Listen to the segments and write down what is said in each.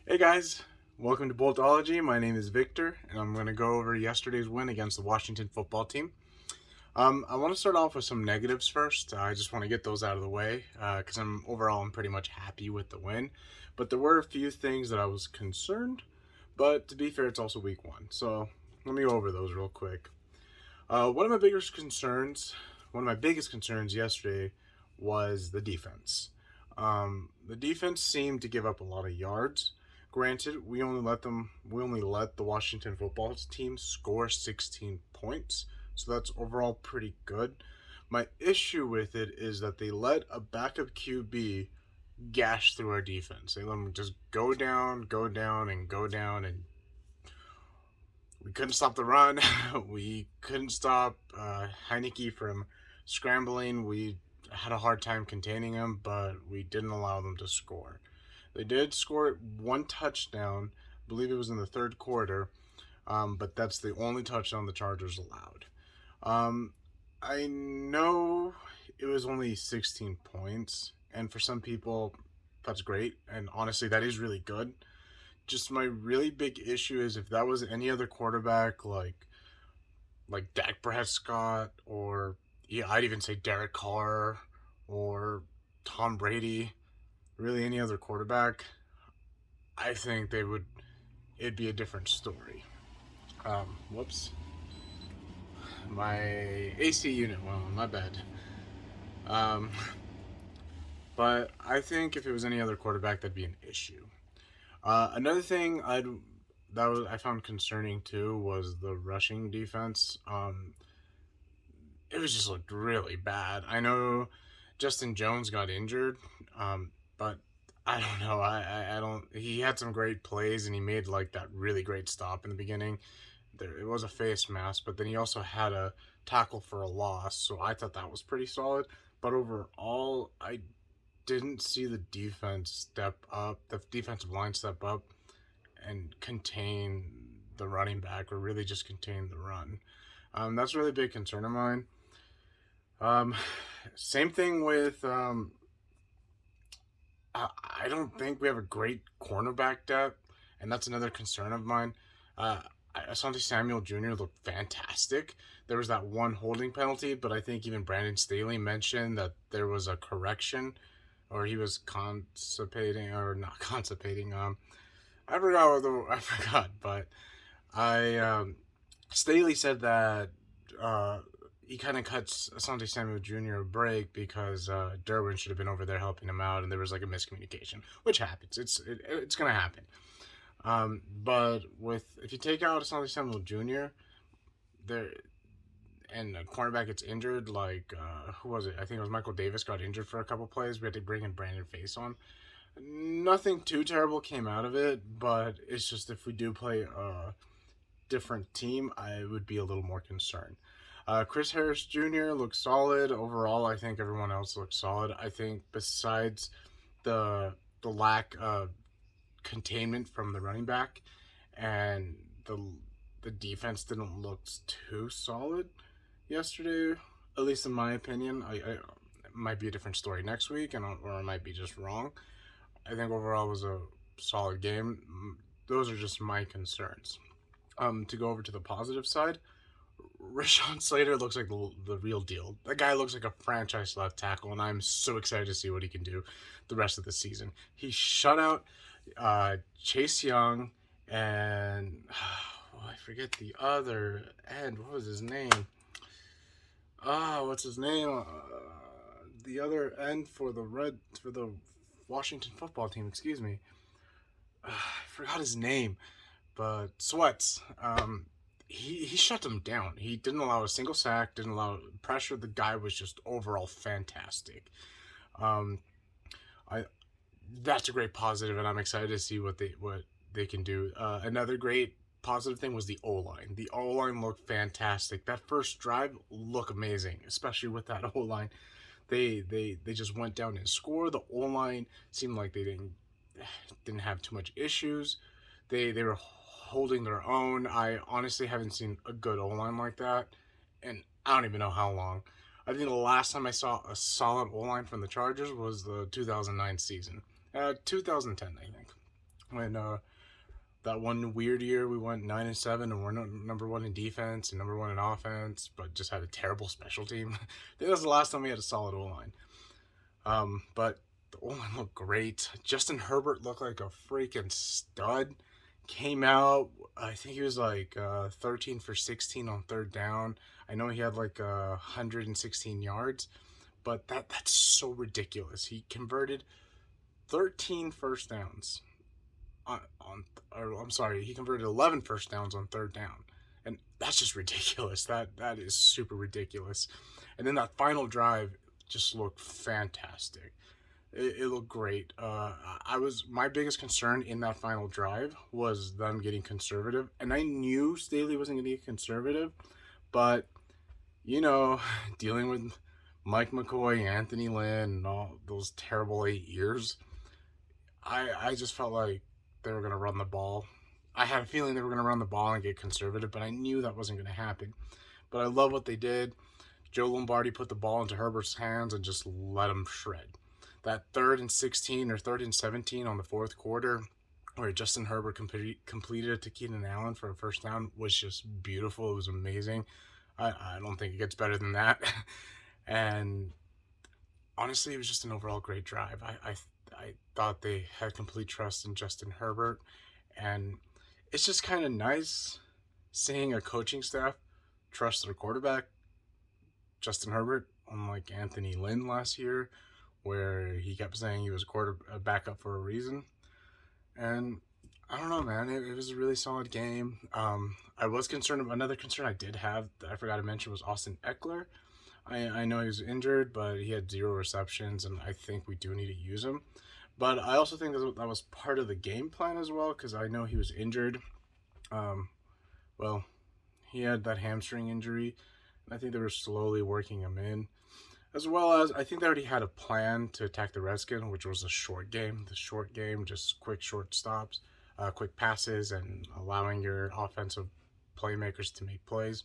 Hey guys, welcome to Bolt-ology. My name is Victor, and I'm going to go over yesterday's win against the Washington football team. I want to start off with some negatives first. I just want to get those out of the way because I'm pretty much happy with the win. But there were a few things that I was concerned. But to be fair, it's also week one, so let me go over those real quick. One of my biggest concerns yesterday was the defense. The defense seemed to give up a lot of yards. Granted, we only let the Washington football team score 16 points, so that's overall pretty good. My issue with it is that they let a backup QB gash through our defense. They let them just go down, and go down, and we couldn't stop the run. We couldn't stop Heineke from scrambling. We had a hard time containing him, but we didn't allow them to score. They did score one touchdown. I believe it was in the third quarter, but that's the only touchdown the Chargers allowed. I know it was only 16 points, and for some people, that's great. And honestly, that is really good. Just my really big issue is if that was any other quarterback, like Dak Prescott, or yeah, I'd even say Derek Carr or Tom Brady, really any other quarterback, I think it'd be a different story. Whoops. My AC unit went on, my bad. Um, but I think if it was any other quarterback, that'd be an issue. Another thing I found concerning too was the rushing defense. It was just looked really bad. I know Justin Jones got injured, but I don't know. I don't. He had some great plays and he made like that really great stop in the beginning. It was a face mask, but then he also had a tackle for a loss, so I thought that was pretty solid. But overall, I didn't see the defensive line step up and contain the running back, or really just contain the run. That's a really big concern of mine. Um, Same thing with I don't think we have a great cornerback depth, and that's another concern of mine. Uh, Asante Samuel Jr. looked fantastic. There was that one holding penalty, but I think even Brandon Staley mentioned that there was a correction, or he was constipating, or not constipating. I forgot, but I Staley said that uh, he kind of cuts Asante Samuel Jr. a break because Derwin should have been over there helping him out, and there was like a miscommunication, which happens. It's gonna happen. But with if you take out Asante Samuel Jr. there and a cornerback gets injured, like who was it? I think it was Michael Davis got injured for a couple plays. We had to bring in Brandon Face on. Nothing too terrible came out of it, but it's just if we do play a different team, I would be a little more concerned. Chris Harris Jr. looks solid overall. I think everyone else looks solid. I think besides the lack of containment from the running back and the defense didn't look too solid yesterday, at least in my opinion. It might be a different story next week, or I might be just wrong. I think overall it was a solid game. Those are just my concerns. To go over to the positive side, Rashawn Slater looks like the real deal. That guy looks like a franchise left tackle, and I'm so excited to see what he can do the rest of the season. He shut out Chase Young and I forget the other end. What was his name? What's his name? The other end for the Washington football team. Excuse me. I forgot his name, but Sweats. He shut them down. He didn't allow a single sack. Didn't allow pressure. The guy was just overall fantastic. Um, I That's a great positive, and I'm excited to see what they can do. Another great positive thing was the O line. The O line looked fantastic. That first drive looked amazing, especially with that O line. They just went down and scored. The O line seemed like they didn't have too much issues. They were holding their own. I honestly haven't seen a good O line like that, and I don't even know how long. I think the last time I saw a solid O line from the Chargers was the 2009 season. 2010, I think. when that one weird year we went 9-7 and we're number one in defense and number one in offense, but just had a terrible special team. I think that was the last time we had a solid O line. But the O line looked great. Justin Herbert looked like a freaking stud. Came out, I think he was like 13 for 16 on third down. I know he had like 116 yards, but that's so ridiculous. He converted 13 first downs I'm sorry, he converted 11 first downs on third down. And that's just ridiculous. That is super ridiculous. And then that final drive just looked fantastic. It looked great. I was my biggest concern in that final drive was them getting conservative, and I knew Staley wasn't going to get conservative, but you know, dealing with Mike McCoy, Anthony Lynn, and all those terrible 8 years, I just felt like they were going to run the ball. I had a feeling they were going to run the ball and get conservative, but I knew that wasn't going to happen. But I love what they did. Joe Lombardi put the ball into Herbert's hands and just let him shred. That 3rd and 16 or 3rd and 17 on the fourth quarter, where Justin Herbert completed it to Keenan Allen for a first down, was just beautiful. It was amazing. I don't think it gets better than that. And honestly, it was just an overall great drive. I thought they had complete trust in Justin Herbert, and it's just kind of nice seeing a coaching staff trust their quarterback, Justin Herbert, unlike Anthony Lynn last year, where he kept saying he was a backup for a reason. And I don't know, man. It was a really solid game. I was concerned. Another concern I did have that I forgot to mention was Austin Eckler. I know he was injured, but he had 0 receptions, and I think we do need to use him. But I also think that was part of the game plan as well, because I know he was injured. Um, well, he had that hamstring injury, and I think they were slowly working him in. As well as, I think they already had a plan to attack the Redskins, which was a short game. The short game, just quick short stops, quick passes, and allowing your offensive playmakers to make plays.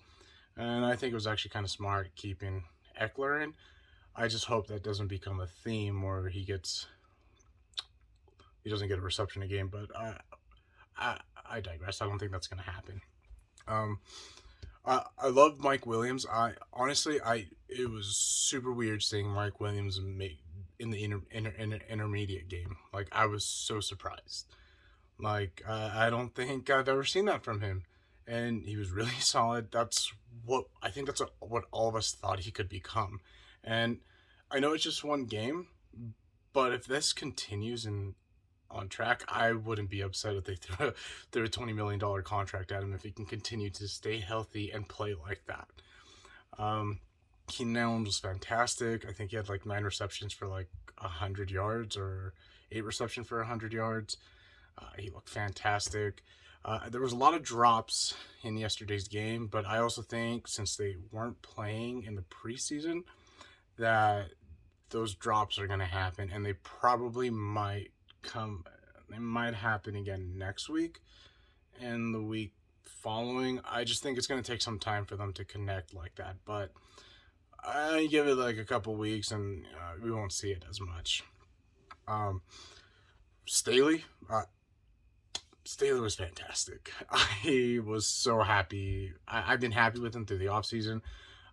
And I think it was actually kind of smart keeping Eckler in. I just hope that doesn't become a theme where he doesn't get a reception a game. But I digress. I don't think that's going to happen. Um, I love Mike Williams. It was super weird seeing Mike Williams make in the intermediate game. Like, I was so surprised. Like, I don't think I've ever seen that from him, and he was really solid. That's what all of us thought he could become. And I know it's just one game, but if this continues and on track, I wouldn't be upset if they threw a $20 million contract at him if he can continue to stay healthy and play like that. Keenan Allen was fantastic. I think he had like 9 receptions for like 100 yards or 8 receptions for 100 yards. He looked fantastic. There was a lot of drops in yesterday's game, but I also think since they weren't playing in the preseason, that those drops are going to happen, and they probably might happen again next week and the week following. I just think it's going to take some time for them to connect like that, but I give it like a couple weeks and we won't see it as much. Staley was fantastic. I was so happy. I've been happy with him through the offseason.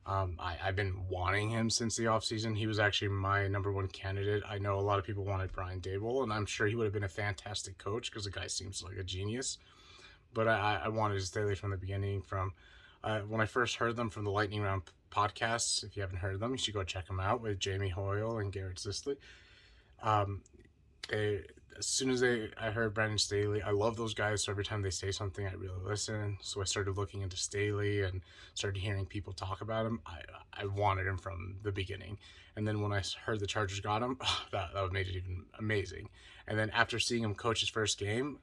I've been wanting him since the offseason. He was actually my number one candidate. I know a lot of people wanted Brian Daboll, and I'm sure he would have been a fantastic coach because the guy seems like a genius. But I wanted Staley from the beginning. From when I first heard them from the Lightning Round podcasts, if you haven't heard them, you should go check them out with Jamie Hoyle and Garrett Sisley. As soon as I heard Brandon Staley, I love those guys, so every time they say something, I really listen. So I started looking into Staley and started hearing people talk about him. I wanted him from the beginning. And then when I heard the Chargers got him, that made it even amazing. And then after seeing him coach his first game,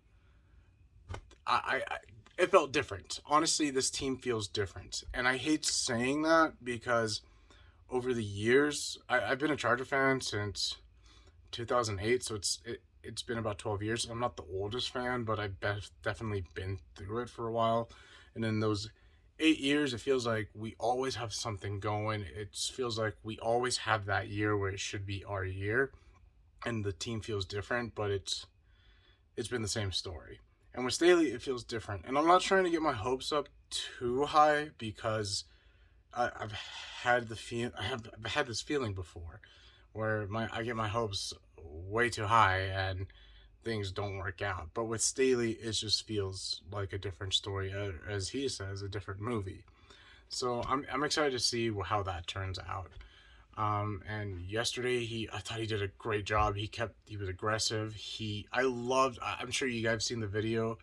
it felt different. Honestly, this team feels different. And I hate saying that because over the years, I've been a Charger fan since 2008, so it's been about 12 years. I'm not the oldest fan, but I've definitely been through it for a while. And in those 8 years, it feels like we always have something going. It feels like we always have that year where it should be our year, and the team feels different, but it's been the same story. And with Staley, it feels different. And I'm not trying to get my hopes up too high because I've I've had this feeling before, where I get my hopes way too high and things don't work out. But with Staley, it just feels like a different story, as he says, a different movie. So I'm excited to see how that turns out. And yesterday I thought he did a great job. He was aggressive. I'm sure you guys have seen the video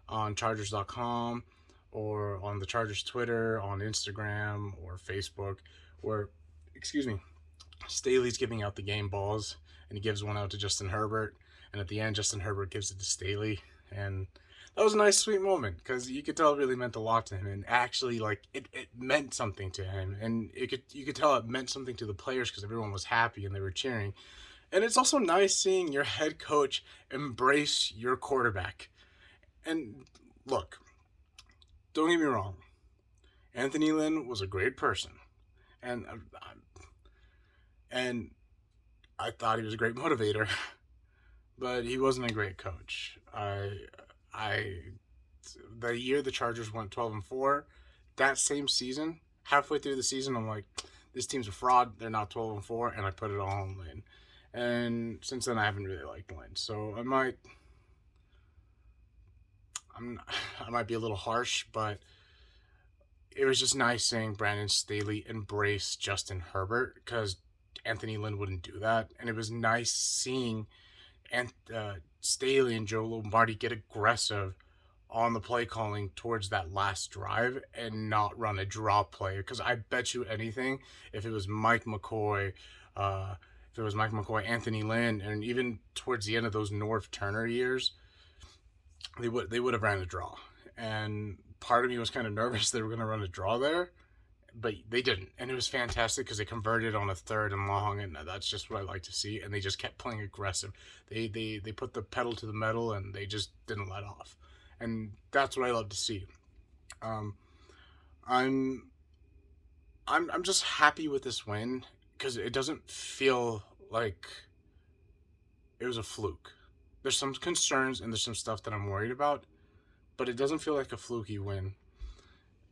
on Chargers.com or on the Chargers Twitter, on Instagram or Facebook, where, excuse me, Staley's giving out the game balls and he gives one out to Justin Herbert, and at the end Justin Herbert gives it to Staley, and that was a nice sweet moment because you could tell it really meant a lot to him, and actually like it meant something to him, and you could tell it meant something to the players because everyone was happy and they were cheering. And it's also nice seeing your head coach embrace your quarterback. And look, don't get me wrong, Anthony Lynn was a great person, and and I thought he was a great motivator, but he wasn't a great coach. I the year the Chargers went 12-4, that same season, halfway through the season, I'm like, this team's a fraud. They're not 12-4, and I put it all on Lynn. And since then, I haven't really liked Lynn. So I might be a little harsh, but it was just nice seeing Brandon Staley embrace Justin Herbert because Anthony Lynn wouldn't do that, and it was nice seeing Staley and Joe Lombardi get aggressive on the play calling towards that last drive and not run a draw play. Because I bet you anything, if it was Mike McCoy, Anthony Lynn, and even towards the end of those Norv Turner years, they would have ran a draw. And part of me was kind of nervous they were going to run a draw there, but they didn't, and it was fantastic because they converted on a 3rd and long, and that's just what I like to see. And they just kept playing aggressive. They put the pedal to the metal, and they just didn't let off, and that's what I love to see. Um, I'm I'm just happy with this win because it doesn't feel like it was a fluke. There's some concerns and there's some stuff that I'm worried about, but it doesn't feel like a fluky win.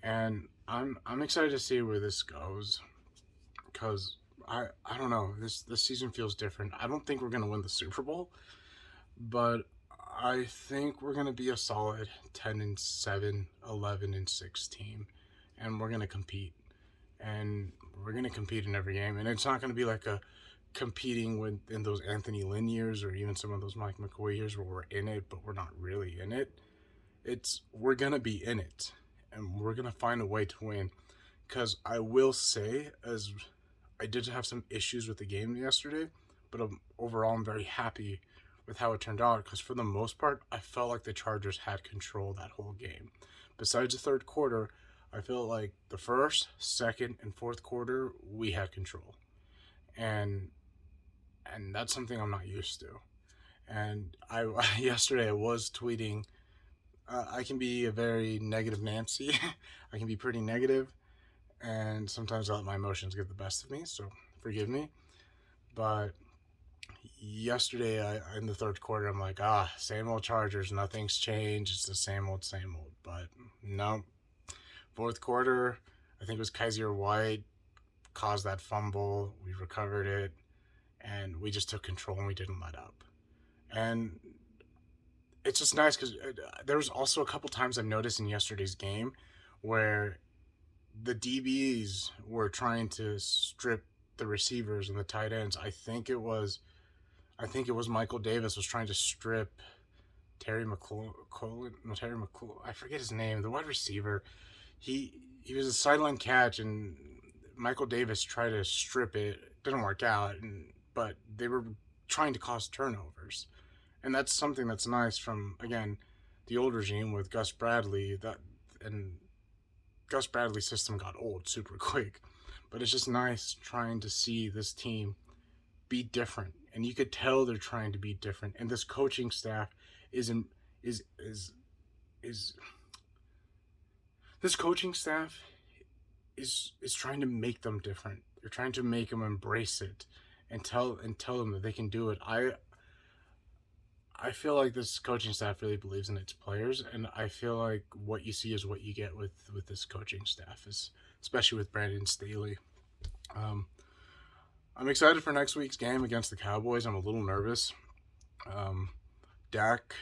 And I'm excited to see where this goes because I don't know, this season feels different. I don't think we're gonna win the Super Bowl, but I think we're gonna be a solid 10-7, 11-6 team, and we're gonna compete, and we're gonna compete in every game. And it's not gonna be like a competing with in those Anthony Lynn years or even some of those Mike McCoy years where we're in it but we're not really in it. We're gonna be in it, and we're gonna find a way to win. Because I will say, as I did have some issues with the game yesterday, but overall I'm very happy with how it turned out. Because for the most part, I felt like the Chargers had control that whole game. Besides the third quarter, I felt like the first, second, and fourth quarter we had control, and that's something I'm not used to. And I yesterday I was tweeting. I can be a very negative Nancy. I can be pretty negative, and sometimes I let my emotions get the best of me. So forgive me. But yesterday, in the third quarter, I'm like, same old Chargers. Nothing's changed. It's the same old, same old. But no. Fourth quarter, I think it was Kaiser White caused that fumble. We recovered it, and we just took control and we didn't let up. And it's just nice because there was also a couple times I've noticed in yesterday's game where the DBs were trying to strip the receivers and the tight ends. I think it was Michael Davis was trying to strip Terry McCullough. I forget his name. The wide receiver. He was a sideline catch, and Michael Davis tried to strip it. It didn't work out, but they were trying to cause turnovers. And that's something that's nice from, again, the old regime with Gus Bradley. And Gus Bradley's system got old super quick. But it's just nice trying to see this team be different. And you could tell they're trying to be different. And this coaching staff is trying to make them different. They're trying to make them embrace it and tell them that they can do it. I feel like this coaching staff really believes in its players, and I feel like what you see is what you get with this coaching staff, is especially with Brandon Staley. Um, I'm excited for next week's game against the Cowboys. I'm a little nervous. Um, Dak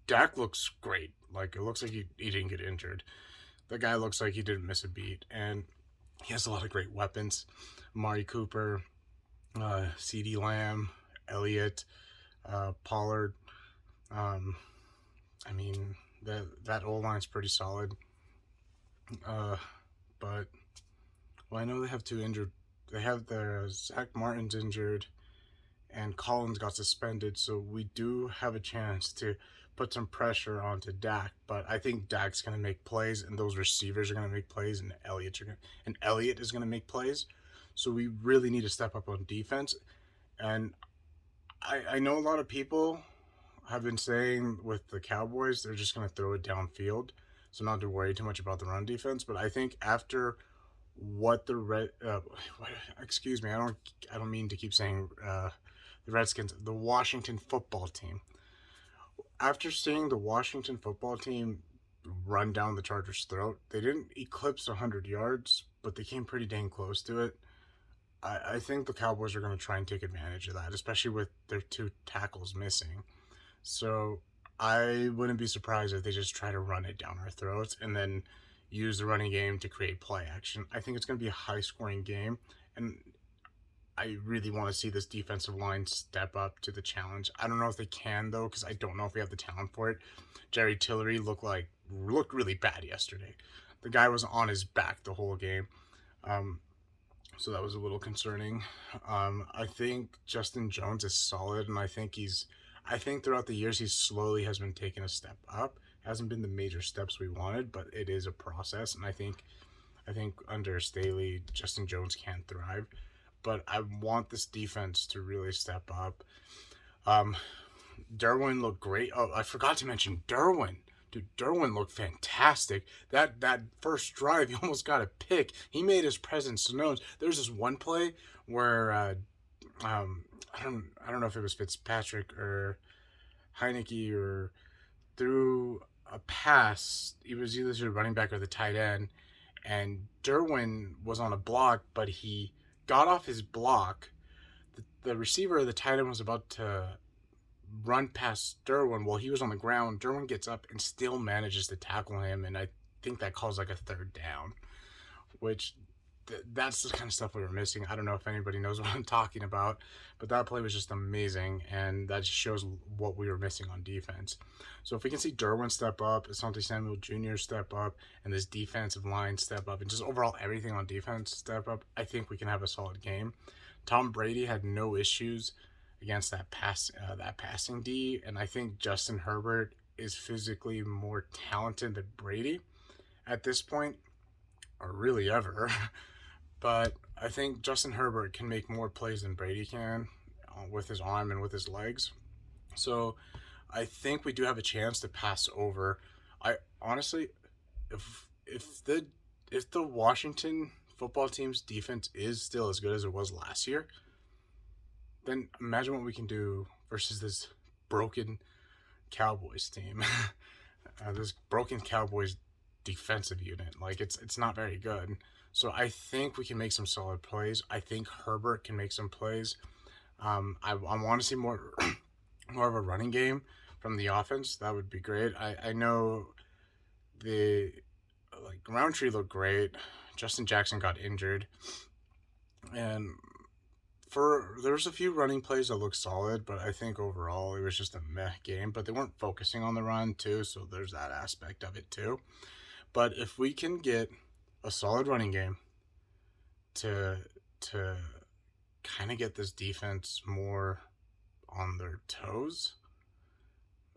Dak looks great. Like, it looks like he didn't get injured. The guy looks like he didn't miss a beat, and he has a lot of great weapons. Amari Cooper, C.D. Lamb, Elliott, Pollard. Um, I mean, that O line's pretty solid. Uh, but well, I know they have two injured. They have their Zach Martin's injured, and Collins got suspended, so we do have a chance to put some pressure onto Dak. But I think Dak's gonna make plays, and those receivers are gonna make plays, and Elliott is gonna make plays. So we really need to step up on defense. And I know a lot of people have been saying with the Cowboys they're just gonna throw it downfield, so not to worry too much about the run defense. But I think after what the excuse me, I don't mean to keep saying the Redskins, the Washington football team. After seeing the Washington football team run down the Chargers' throat, they didn't eclipse 100 yards, but they came pretty dang close to it. I think the Cowboys are going to try and take advantage of that, especially with their two tackles missing. So I wouldn't be surprised if they just try to run it down our throats and then use the running game to create play action. I think it's going to be a high scoring game, and I really want to see this defensive line step up to the challenge. I don't know if they can though, because I don't know if we have the talent for it. Jerry Tillery looked really bad yesterday. The guy was on his back the whole game, so that was a little concerning. I think Justin Jones is solid, and I think throughout the years he slowly has been taking a step up. Hasn't been the major steps we wanted, but it is a process, and I think under Staley, Justin Jones can thrive. But I want this defense to really step up. Um, Derwin looked great. Oh, I forgot to mention Derwin. Dude, Derwin looked fantastic. That first drive, he almost got a pick. He made his presence known. There's this one play where I don't know if it was Fitzpatrick or Heineke, or threw a pass. He was either the running back or the tight end, and Derwin was on a block, but he got off his block. The receiver of the tight end was about to run past Derwin while he was on the ground. Derwin gets up and still manages to tackle him, and I think that calls like a third down, which that's the kind of stuff we were missing. I don't know if anybody knows what I'm talking about, but that play was just amazing, and that just shows what we were missing on defense. So if we can see Derwin step up, Asante Samuel Jr. step up, and this defensive line step up, and just overall everything on defense step up, I think we can have a solid game. Tom Brady had no issues against that passing D, and I think Justin Herbert is physically more talented than Brady at this point, or really ever. But I think Justin Herbert can make more plays than Brady can with his arm and with his legs. So I think we do have a chance to pass over. I honestly, if the Washington football team's defense is still as good as it was last year, then imagine what we can do versus this broken Cowboys team. This broken Cowboys defensive unit. Like, it's not very good. So I think we can make some solid plays. I think Herbert can make some plays. I want to see more more of a running game from the offense. That would be great. I know Roundtree looked great. Justin Jackson got injured, and there was a few running plays that looked solid, but I think overall it was just a meh game. But they weren't focusing on the run too, so there's that aspect of it too. But if we can get a solid running game to kind of get this defense more on their toes,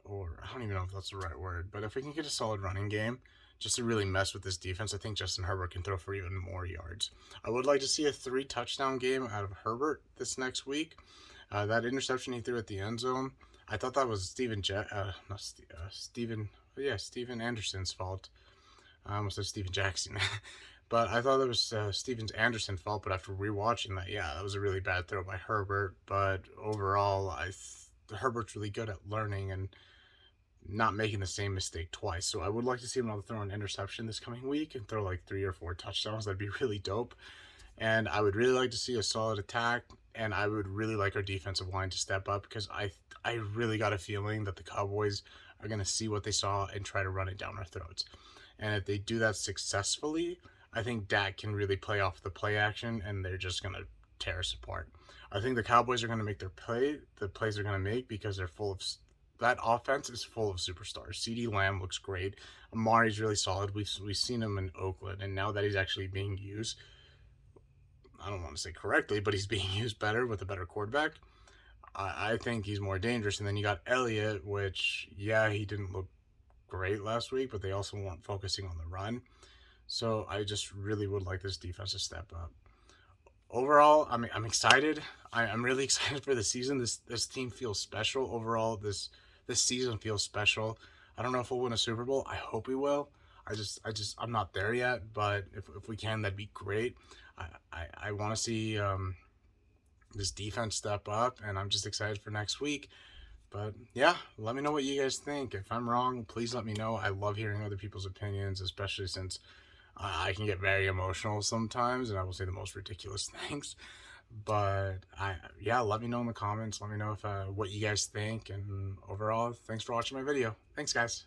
or I don't even know if that's the right word, but if we can get a solid running game just to really mess with this defense, I think Justin Herbert can throw for even more yards. I would like to see a 3-touchdown game out of Herbert this next week. That interception he threw at the end zone, I thought that was Steven Anderson's fault. I almost said Steven Jackson. But I thought it was Steven Anderson's fault. But after rewatching that, yeah, that was a really bad throw by Herbert. But overall, Herbert's really good at learning and not making the same mistake twice. So I would like to see him able to throw an interception this coming week and throw like 3 or 4 touchdowns. That'd be really dope. And I would really like to see a solid attack, and I would really like our defensive line to step up, because I really got a feeling that the Cowboys are going to see what they saw and try to run it down our throats. And if they do that successfully, I think Dak can really play off the play action, and they're just going to tear us apart. I think the Cowboys are going to make the plays they're going to make, because they're full of that offense is full of superstars. CD Lamb looks great. Amari's really solid. We've seen him in Oakland, and now that he's actually being used, I don't want to say correctly, but he's being used better with a better quarterback. I think he's more dangerous. And then you got Elliott, which, yeah, he didn't look great last week, but they also weren't focusing on the run. So I just really would like this defense to step up. Overall, I'm excited. I'm really excited for the season. This team feels special. Overall, this season feels special. I don't know if we'll win a Super Bowl. I hope we will. I'm not there yet, but if we can, that'd be great. I want to see this defense step up, and I'm just excited for next week. But yeah, let me know what you guys think. If I'm wrong, please let me know. I love hearing other people's opinions, especially since I can get very emotional sometimes, and I will say the most ridiculous things. But yeah, let me know in the comments. Let me know if what you guys think. And overall, thanks for watching my video. Thanks, guys.